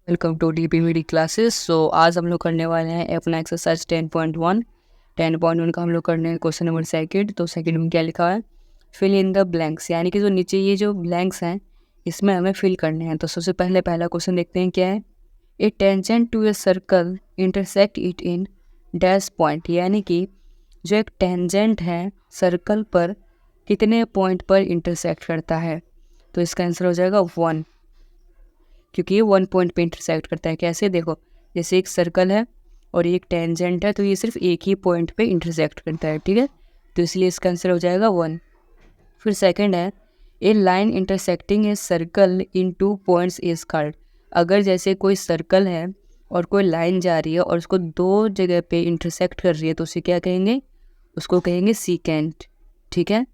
Welcome to डीपीवीडी classes. आज हम लोग करने वाले हैं अपना एक्सरसाइज 10.1। 10.1 का हम लोग करने हैं क्वेश्चन नंबर सेकंड। तो सेकंड में क्या लिखा है, फिल इन द ब्लैंक्स, यानी कि जो नीचे ये जो ब्लैंक्स हैं इसमें हमें फिल करने हैं। तो सबसे पहले पहला क्वेश्चन देखते हैं क्या है। A tangent to a circle intersect it in dash point, यानी कि जो एक टेंजेंट है सर्कल पर कितने पॉइंट पर इंटरसेक्ट करता है। तो इसका आंसर हो जाएगा 1, क्योंकि ये 1 पॉइंट पे इंटरसेक्ट करता है। कैसे, देखो, जैसे एक सर्कल है और एक टेंजेंट है तो ये सिर्फ एक ही पॉइंट पे इंटरसेक्ट करता है, ठीक है। तो इसलिए इसका आंसर हो जाएगा 1। फिर सेकंड है, a line intersecting a circle in 2 points is called. अगर जैसे कोई सर्कल है और कोई लाइन जा रही है और उसको 2 जगह पे इंटरसेक्ट कर रही है तो उसे क्या कहेंगे, उसको कहेंगे सीकेंट, ठीक है।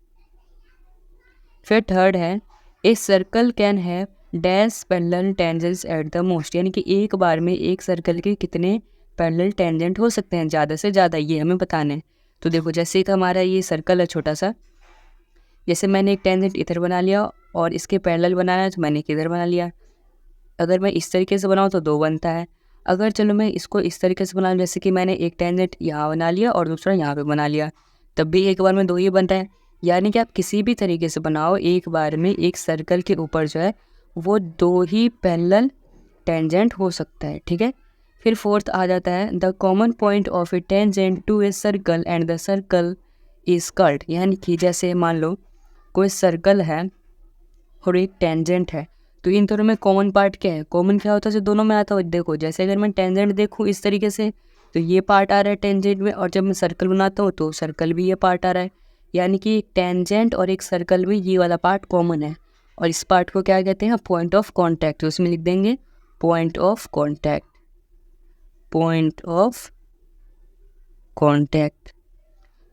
फिर थर्ड है, a circle can have dash parallel tangents at the most, यानी कि एक बार में एक सर्कल के कितने पैरेलल टेंजेंट हो सकते हैं, ज़्यादा से ज़्यादा, ये हमें बताना है। तो देखो, जैसे एक हमारा ये सर्कल है छोटा सा, जैसे मैंने एक टेंजेंट इधर बना लिया और इसके पैरेलल बनाना है तो मैंने किधर बना लिया। अगर मैं इस तरीके से बनाऊँ तो 2 बनता है। अगर चलो मैं इसको इस तरीके से बनाऊँ, जैसे कि मैंने एक टेंजेंट यहाँ बना लिया और दूसरा यहाँ पे बना लिया, तब भी एक बार में 2 ही बनता है। यानी कि आप किसी भी तरीके से बनाओ, एक बार में एक सर्कल के ऊपर जो है वो 2 ही पैरेलल टेंजेंट हो सकता है, ठीक है। फिर फोर्थ आ जाता है, the common point of a tangent to a circle and the circle is curved, यानी कि जैसे मान लो कोई सर्कल है और एक टेंजेंट है, तो इन दोनों में कॉमन पार्ट क्या है, कॉमन क्या होता है जो दोनों में आता है। देखो, जैसे अगर मैं टेंजेंट देखूँ इस तरीके से तो ये पार्ट आ रहा है टेंजेंट में, और जब मैं सर्कल बनाता हूँ तो सर्कल भी ये पार्ट आ रहा है, यानी कि एक टेंजेंट और एक सर्कल में ये वाला पार्ट कॉमन है। और इस पार्ट को क्या कहते हैं, पॉइंट ऑफ कॉन्टैक्ट। तो उसमें लिख देंगे point of contact, point of contact.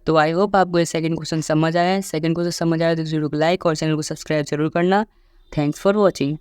तो आई होप आपको ये सेकंड क्वेश्चन समझ आया है। सेकंड क्वेश्चन समझ आया तो जरूर लाइक और चैनल को सब्सक्राइब जरूर करना। Thanks for watching.